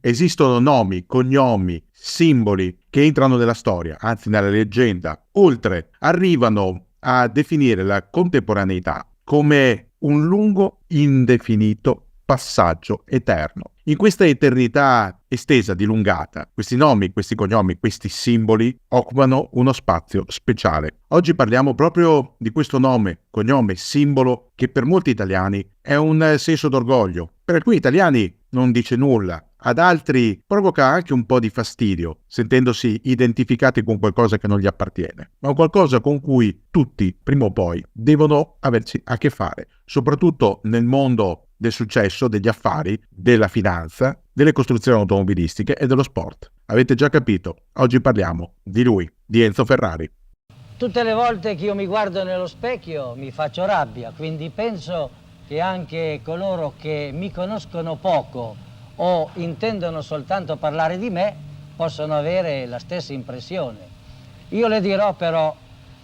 esistono nomi, cognomi, simboli che entrano nella storia, anzi nella leggenda, oltre arrivano a definire la contemporaneità come un lungo, indefinito passaggio eterno. In questa eternità estesa, dilungata, questi nomi, questi cognomi, questi simboli occupano uno spazio speciale. Oggi parliamo proprio di questo nome, cognome, simbolo che per molti italiani è un senso d'orgoglio. Per alcuni italiani non dice nulla, ad altri provoca anche un po' di fastidio, sentendosi identificati con qualcosa che non gli appartiene, ma qualcosa con cui tutti, prima o poi, devono averci a che fare, soprattutto nel mondo del successo, degli affari, della finanza, delle costruzioni automobilistiche e dello sport. Avete già capito, oggi parliamo di lui, di Enzo Ferrari. Tutte le volte che io mi guardo nello specchio mi faccio rabbia, quindi penso che anche coloro che mi conoscono poco o intendono soltanto parlare di me possono avere la stessa impressione. Io le dirò però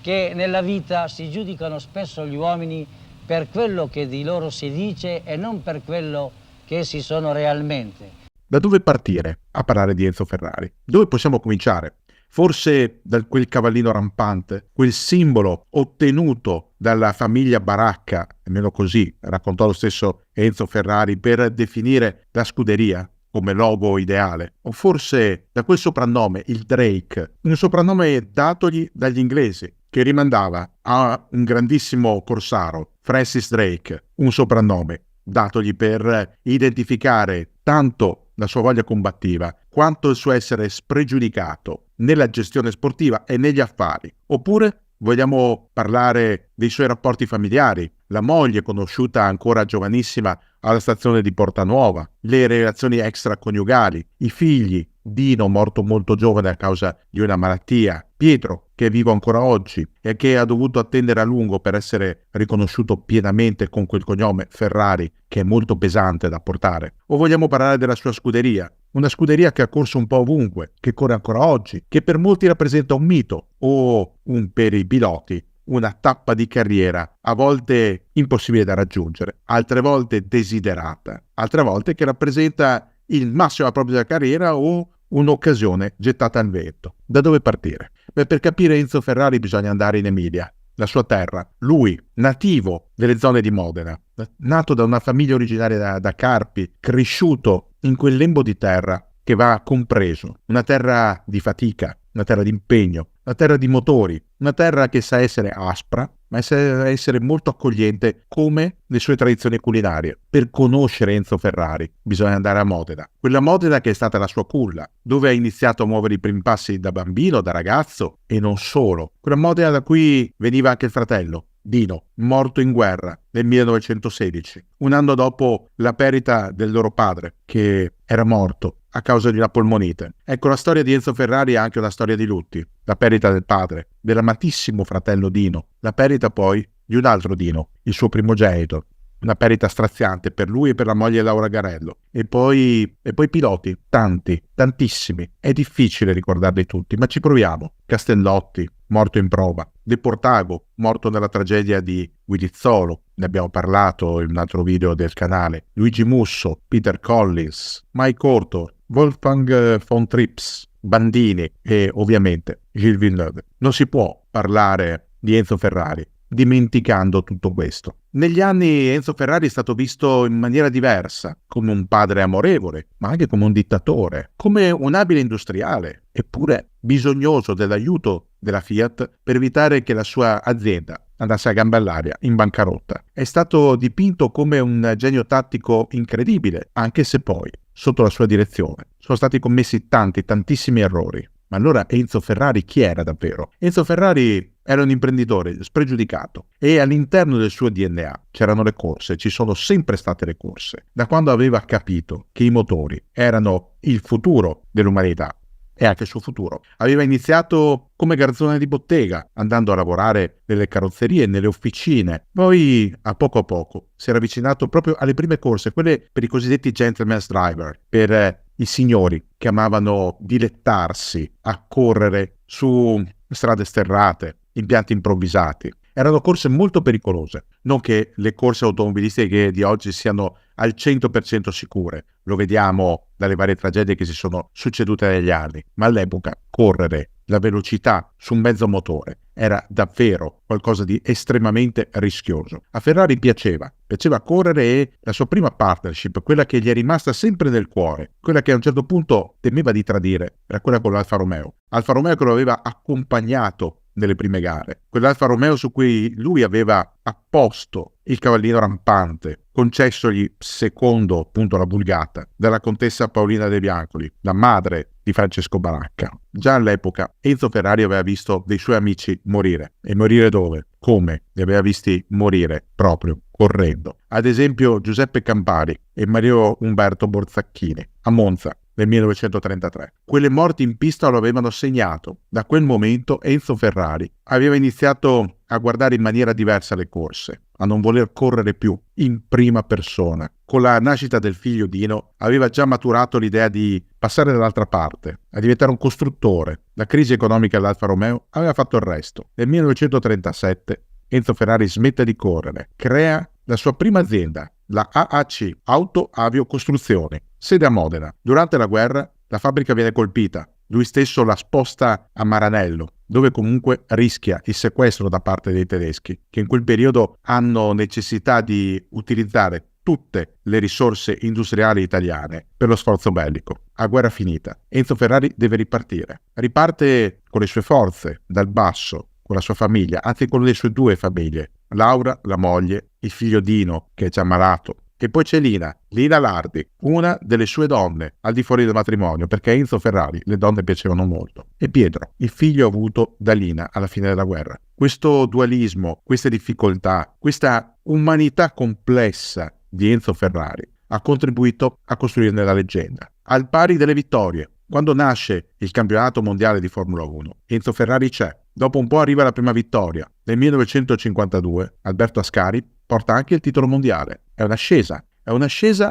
che nella vita si giudicano spesso gli uomini per quello che di loro si dice e non per quello che essi sono realmente. Da dove partire a parlare di Enzo Ferrari? Dove possiamo cominciare? Forse da quel cavallino rampante, quel simbolo ottenuto dalla famiglia Baracca, almeno così raccontò lo stesso Enzo Ferrari, per definire la scuderia come logo ideale, o forse da quel soprannome, il Drake, un soprannome datogli dagli inglesi, che rimandava a un grandissimo corsaro, Francis Drake, un soprannome datogli per identificare tanto la sua voglia combattiva quanto il suo essere spregiudicato nella gestione sportiva e negli affari. Oppure vogliamo parlare dei suoi rapporti familiari, la moglie conosciuta ancora giovanissima alla stazione di Portanuova, le relazioni extraconiugali, i figli, Dino morto molto giovane a causa di una malattia, Pietro che è vivo ancora oggi e che ha dovuto attendere a lungo per essere riconosciuto pienamente con quel cognome Ferrari che è molto pesante da portare. O vogliamo parlare della sua scuderia, una scuderia che ha corso un po' ovunque, che corre ancora oggi, che per molti rappresenta un mito o per i piloti una tappa di carriera, a volte impossibile da raggiungere, altre volte desiderata, altre volte che rappresenta il massimo della propria carriera o un'occasione gettata al vento. Da dove partire? Beh, per capire Enzo Ferrari bisogna andare in Emilia, la sua terra. Lui, nativo delle zone di Modena, nato da una famiglia originaria da Carpi, cresciuto in quel lembo di terra che va compreso, una terra di fatica, una terra di impegno, una terra di motori, una terra che sa essere aspra, ma sa essere molto accogliente come le sue tradizioni culinarie. Per conoscere Enzo Ferrari bisogna andare a Modena, quella Modena che è stata la sua culla, dove ha iniziato a muovere i primi passi da bambino, da ragazzo e non solo. Quella Modena da cui veniva anche il fratello, Dino, morto in guerra nel 1916, un anno dopo la perdita del loro padre, che era morto a causa di una polmonite. Ecco, la storia di Enzo Ferrari è anche una storia di lutti, la perdita del padre, dell'amatissimo fratello Dino, la perdita poi di un altro Dino, il suo primogenito, una perdita straziante per lui e per la moglie Laura Garello. E poi piloti, tanti, tantissimi. È difficile ricordarli tutti, ma ci proviamo. Castellotti, morto in prova. De Portago, morto nella tragedia di Guidizzolo, ne abbiamo parlato in un altro video del canale. Luigi Musso, Peter Collins, Mike Orto, Wolfgang von Trips, Bandini e ovviamente Gilles Villeneuve. Non si può parlare di Enzo Ferrari dimenticando tutto questo. Negli anni Enzo Ferrari è stato visto in maniera diversa, come un padre amorevole, ma anche come un dittatore, come un abile industriale, eppure bisognoso dell'aiuto della Fiat per evitare che la sua azienda andasse a gambe all'aria, in bancarotta. È stato dipinto come un genio tattico incredibile, anche se poi, sotto la sua direzione, sono stati commessi tantissimi errori. Ma allora Enzo Ferrari chi era davvero? Enzo Ferrari era un imprenditore spregiudicato e all'interno del suo DNA c'erano le corse, ci sono sempre state le corse. Da quando aveva capito che i motori erano il futuro dell'umanità e anche il suo futuro. Aveva iniziato come garzone di bottega, andando a lavorare nelle carrozzerie, nelle officine. Poi, a poco si era avvicinato proprio alle prime corse, quelle per i cosiddetti gentleman's driver, per i signori che amavano dilettarsi a correre su strade sterrate, impianti improvvisati. Erano corse molto pericolose, non che le corse automobilistiche di oggi siano al 100% sicure, lo vediamo dalle varie tragedie che si sono succedute negli anni, ma all'epoca correre la velocità su un mezzo motore era davvero qualcosa di estremamente rischioso. A Ferrari piaceva correre e la sua prima partnership, quella che gli è rimasta sempre nel cuore, quella che a un certo punto temeva di tradire, era quella con l'Alfa Romeo. Alfa Romeo che lo aveva accompagnato nelle prime gare, quell'Alfa Romeo su cui lui aveva apposto il cavallino rampante, concessogli, secondo appunto la vulgata, dalla contessa Paolina De Biancoli, la madre di Francesco Baracca. Già all'epoca Enzo Ferrari aveva visto dei suoi amici morire. E morire dove? Come? Li aveva visti morire proprio correndo. Ad esempio Giuseppe Campari e Mario Umberto Borzacchini a Monza nel 1933. Quelle morti in pista lo avevano segnato. Da quel momento Enzo Ferrari aveva iniziato a guardare in maniera diversa le corse, a non voler correre più in prima persona. Con la nascita del figlio Dino aveva già maturato l'idea di passare dall'altra parte, a diventare un costruttore. La crisi economica dell'Alfa Romeo aveva fatto il resto. Nel 1937 Enzo Ferrari smette di correre, crea la sua prima azienda, la AAC, Auto Avio Costruzioni, sede a Modena. Durante la guerra la fabbrica viene colpita, lui stesso la sposta a Maranello, dove comunque rischia il sequestro da parte dei tedeschi, che in quel periodo hanno necessità di utilizzare tutte le risorse industriali italiane per lo sforzo bellico. A guerra finita, Enzo Ferrari deve ripartire. Riparte con le sue forze, dal basso, con la sua famiglia, anzi con le sue due famiglie, Laura, la moglie, il figlio Dino, che è già malato, e poi c'è Lina Lardi, una delle sue donne al di fuori del matrimonio, perché a Enzo Ferrari le donne piacevano molto, e Pietro, il figlio avuto da Lina alla fine della guerra. Questo dualismo, queste difficoltà, questa umanità complessa di Enzo Ferrari ha contribuito a costruirne la leggenda, al pari delle vittorie. Quando nasce il campionato mondiale di Formula 1, Enzo Ferrari c'è. Dopo un po' arriva la prima vittoria. Nel 1952 Alberto Ascari porta anche il titolo mondiale. È un'ascesa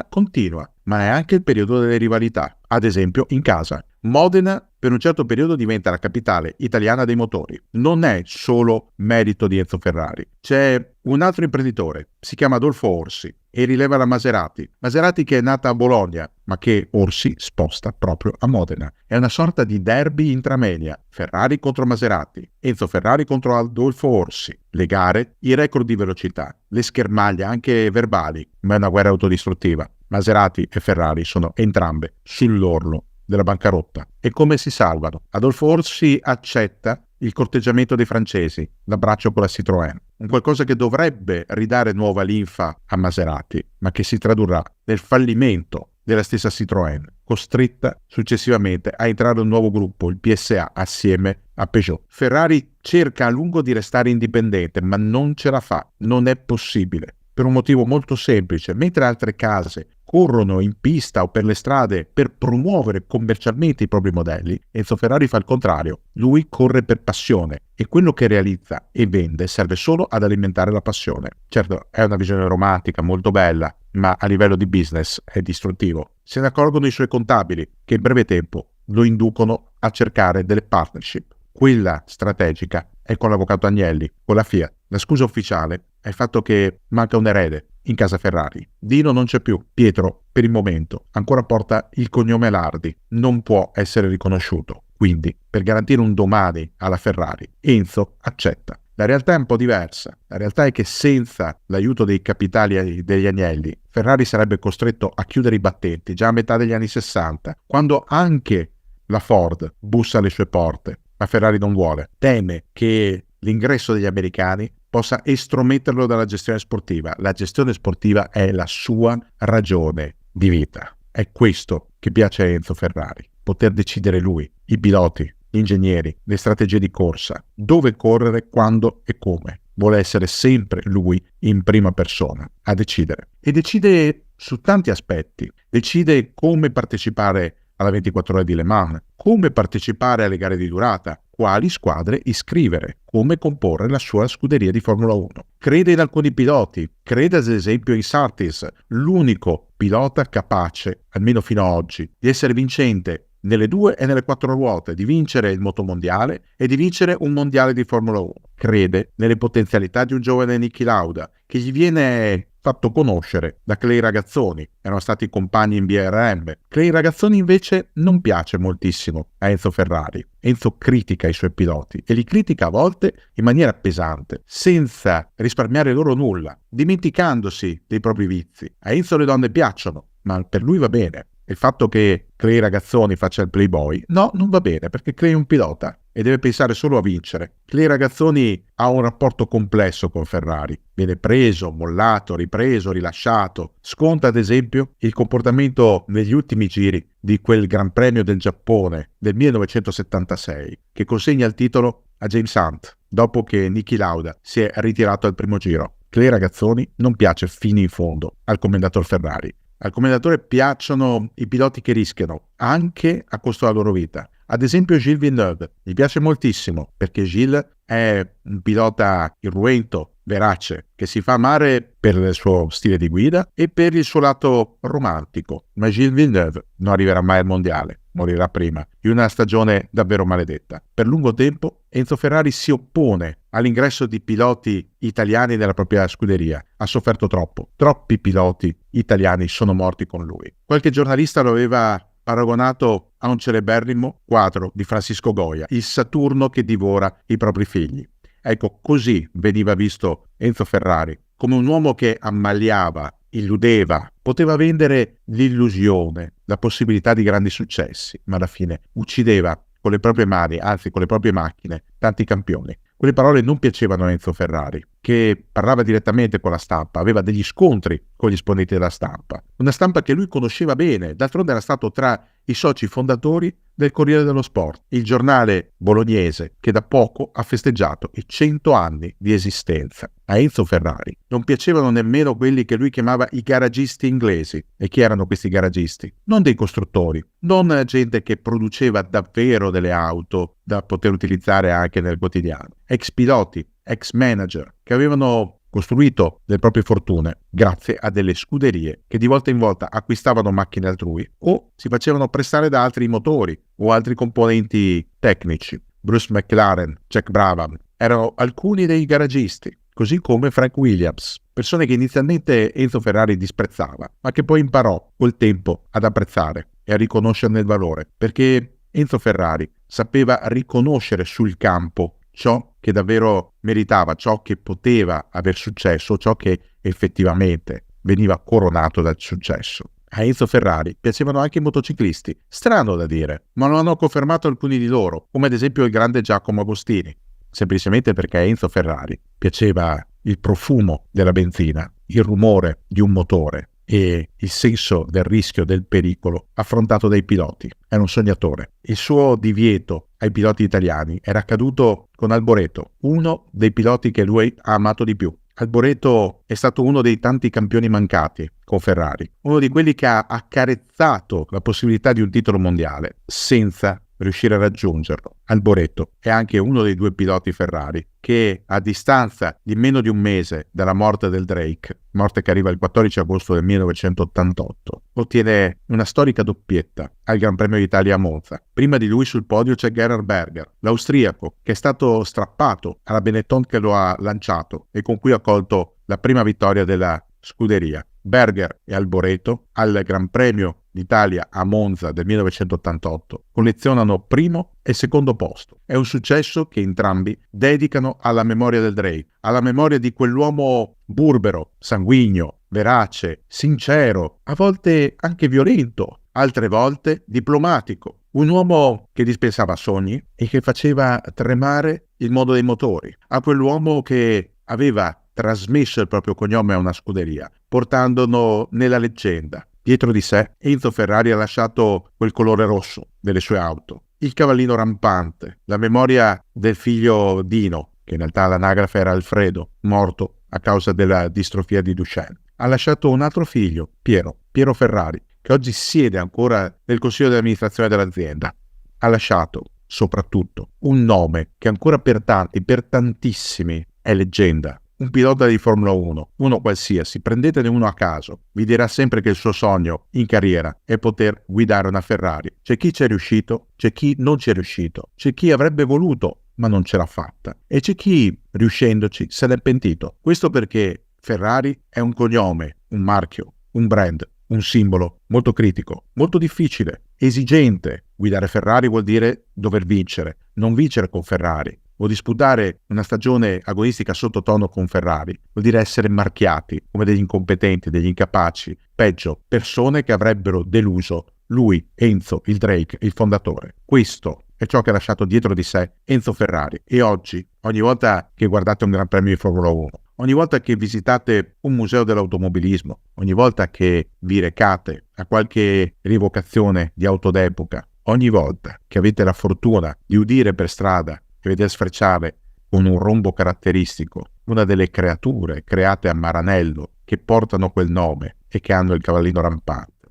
continua, ma è anche il periodo delle rivalità. Ad esempio in casa. Modena per un certo periodo diventa la capitale italiana dei motori. Non è solo merito di Enzo Ferrari. C'è un altro imprenditore, si chiama Adolfo Orsi e rileva la Maserati. Maserati che è nata a Bologna, ma che Orsi sposta proprio a Modena. È una sorta di derby intramedia. Ferrari contro Maserati, Enzo Ferrari contro Adolfo Orsi. Le gare, i record di velocità, le schermaglie anche verbali, ma è una guerra autodistruttiva. Maserati e Ferrari sono entrambe sull'orlo della bancarotta. E come si salvano? Adolfo Orsi accetta il corteggiamento dei francesi, l'abbraccio con la Citroën, un qualcosa che dovrebbe ridare nuova linfa a Maserati, ma che si tradurrà nel fallimento della stessa Citroën, costretta successivamente a entrare in un nuovo gruppo, il PSA, assieme a Peugeot. Ferrari cerca a lungo di restare indipendente, ma non ce la fa, non è possibile, per un motivo molto semplice. Mentre altre case corrono in pista o per le strade per promuovere commercialmente i propri modelli, Enzo Ferrari fa il contrario. Lui corre per passione e quello che realizza e vende serve solo ad alimentare la passione. Certo, è una visione romantica, molto bella, ma a livello di business è distruttivo. Se ne accorgono i suoi contabili, che in breve tempo lo inducono a cercare delle partnership. Quella strategica è con l'avvocato Agnelli, con la Fiat. La scusa ufficiale è il fatto che manca un erede in casa Ferrari. Dino non c'è più. Pietro, per il momento, ancora porta il cognome Lardi. Non può essere riconosciuto. Quindi, per garantire un domani alla Ferrari, Enzo accetta. La realtà è un po' diversa. La realtà è che senza l'aiuto dei capitali degli Agnelli, Ferrari sarebbe costretto a chiudere i battenti già a metà degli anni 60, quando anche la Ford bussa alle sue porte. Ma Ferrari non vuole. Teme che l'ingresso degli americani possa estrometterlo dalla gestione sportiva. La gestione sportiva è la sua ragione di vita. È questo che piace a Enzo Ferrari, poter decidere lui, i piloti, gli ingegneri, le strategie di corsa, dove correre, quando e come. Vuole essere sempre lui in prima persona a decidere. E decide su tanti aspetti. Decide come partecipare alla 24 ore di Le Mans, come partecipare alle gare di durata, quali squadre iscrivere, come comporre la sua scuderia di Formula 1. Crede in alcuni piloti, crede ad esempio in Surtees, l'unico pilota capace, almeno fino ad oggi, di essere vincente nelle 2 e nelle 4 ruote, di vincere il motomondiale e di vincere un mondiale di Formula 1. Crede nelle potenzialità di un giovane Niki Lauda, che gli viene fatto conoscere da Clay Ragazzoni, erano stati compagni in BRM. Clay Ragazzoni invece non piace moltissimo a Enzo Ferrari. Enzo critica i suoi piloti e li critica a volte in maniera pesante, senza risparmiare loro nulla, dimenticandosi dei propri vizi. A Enzo le donne piacciono, ma per lui va bene. Il fatto che Clay Ragazzoni faccia il playboy, no, non va bene, perché Clay è un pilota e deve pensare solo a vincere. Clay Ragazzoni ha un rapporto complesso con Ferrari. Viene preso, mollato, ripreso, rilasciato. Sconta ad esempio il comportamento negli ultimi giri di quel Gran Premio del Giappone del 1976, che consegna il titolo a James Hunt, dopo che Niki Lauda si è ritirato al primo giro. Clay Ragazzoni non piace fino in fondo al commendator Ferrari. Al commendatore piacciono i piloti che rischiano, anche a costo della loro vita. Ad esempio Gilles Villeneuve, gli piace moltissimo perché Gilles è un pilota irruento, verace, che si fa amare per il suo stile di guida e per il suo lato romantico. Ma Gilles Villeneuve non arriverà mai al mondiale, morirà prima, in una stagione davvero maledetta. Per lungo tempo Enzo Ferrari si oppone all'ingresso di piloti italiani nella propria scuderia. Ha sofferto troppo. Troppi piloti italiani sono morti con lui. Qualche giornalista lo aveva paragonato a un celeberrimo quadro di Francisco Goya, il Saturno che divora i propri figli. Ecco, così veniva visto Enzo Ferrari, come un uomo che ammaliava, illudeva, poteva vendere l'illusione, la possibilità di grandi successi, ma alla fine uccideva con le proprie mani, anzi con le proprie macchine, tanti campioni. Quelle parole non piacevano a Enzo Ferrari, che parlava direttamente con la stampa, aveva degli scontri con gli esponenti della stampa. Una stampa che lui conosceva bene, d'altronde era stato tra i soci fondatori del Corriere dello Sport, il giornale bolognese che da poco ha festeggiato i 100 anni di esistenza. A Enzo Ferrari non piacevano nemmeno quelli che lui chiamava i garagisti inglesi. E chi erano questi garagisti? Non dei costruttori, non gente che produceva davvero delle auto da poter utilizzare anche nel quotidiano. Ex piloti, ex manager, che avevano costruito le proprie fortune grazie a delle scuderie che di volta in volta acquistavano macchine altrui o si facevano prestare da altri motori o altri componenti tecnici. Bruce McLaren, Jack Brabham erano alcuni dei garagisti, così come Frank Williams, persone che inizialmente Enzo Ferrari disprezzava, ma che poi imparò col tempo ad apprezzare e a riconoscerne il valore, perché Enzo Ferrari sapeva riconoscere sul campo ciò che davvero meritava, ciò che poteva aver successo, ciò che effettivamente veniva coronato dal successo. A Enzo Ferrari piacevano anche i motociclisti, strano da dire, ma lo hanno confermato alcuni di loro, come ad esempio il grande Giacomo Agostini, semplicemente perché a Enzo Ferrari piaceva il profumo della benzina, il rumore di un motore e il senso del rischio, del pericolo affrontato dai piloti. Era un sognatore. Il suo divieto ai piloti italiani era accaduto con Alboreto, uno dei piloti che lui ha amato di più. Alboreto è stato uno dei tanti campioni mancati con Ferrari, uno di quelli che ha accarezzato la possibilità di un titolo mondiale senza riuscire a raggiungerlo. Alboreto è anche uno dei 2 piloti Ferrari che a distanza di meno di un mese dalla morte del Drake, morte che arriva il 14 agosto del 1988, ottiene una storica doppietta al Gran Premio d'Italia a Monza. Prima di lui sul podio c'è Gerhard Berger, l'austriaco, che è stato strappato alla Benetton che lo ha lanciato e con cui ha colto la prima vittoria della scuderia. Berger e Alboreto al Gran Premio d'Italia a Monza del 1988 collezionano primo e secondo posto. È un successo che entrambi dedicano alla memoria del Drake, alla memoria di quell'uomo burbero, sanguigno, verace, sincero, a volte anche violento, altre volte diplomatico. Un uomo che dispensava sogni e che faceva tremare il mondo dei motori. A quell'uomo che aveva trasmesso il proprio cognome a una scuderia, portandolo nella leggenda. Dietro di sé Enzo Ferrari ha lasciato quel colore rosso delle sue auto, il cavallino rampante, la memoria del figlio Dino, che in realtà l'anagrafe era Alfredo, morto a causa della distrofia di Duchenne. Ha lasciato un altro figlio, Piero Ferrari, che oggi siede ancora nel consiglio di amministrazione dell'azienda. Ha lasciato soprattutto un nome che ancora per tanti, per tantissimi, è leggenda. un pilota di Formula 1, uno qualsiasi, prendetene uno a caso, vi dirà sempre che il suo sogno in carriera è poter guidare una Ferrari. C'è chi ci è riuscito, c'è chi non ci è riuscito, c'è chi avrebbe voluto ma non ce l'ha fatta e c'è chi, riuscendoci, se n'è pentito. Questo perché Ferrari è un cognome, un marchio, un brand, un simbolo molto critico, molto difficile, esigente. Guidare Ferrari vuol dire dover vincere, non vincere con Ferrari. O disputare una stagione agonistica sottotono con Ferrari vuol dire essere marchiati come degli incompetenti, degli incapaci, peggio, persone che avrebbero deluso lui, Enzo, il Drake, il fondatore. Questo è ciò che ha lasciato dietro di sé Enzo Ferrari. E oggi, ogni volta che guardate un Gran Premio di Formula 1, ogni volta che visitate un museo dell'automobilismo, ogni volta che vi recate a qualche rievocazione di auto d'epoca, ogni volta che avete la fortuna di udire per strada e vedere sfrecciare con un rombo caratteristico una delle creature create a Maranello che portano quel nome e che hanno il cavallino rampante,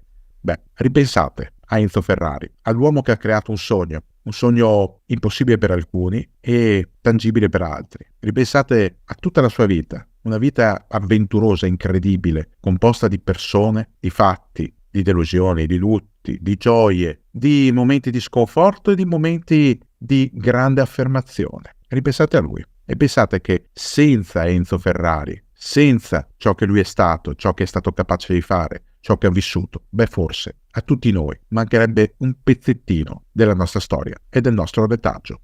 ripensate a Enzo Ferrari, all'uomo che ha creato un sogno impossibile per alcuni e tangibile per altri. Ripensate a tutta la sua vita, una vita avventurosa, incredibile, composta di persone, di fatti, di delusioni, di lutti, di gioie, di momenti di sconforto e di momenti di grande affermazione. Ripensate a lui e pensate che senza Enzo Ferrari, senza ciò che lui è stato, ciò che è stato capace di fare, ciò che ha vissuto, forse a tutti noi mancherebbe un pezzettino della nostra storia e del nostro retaggio.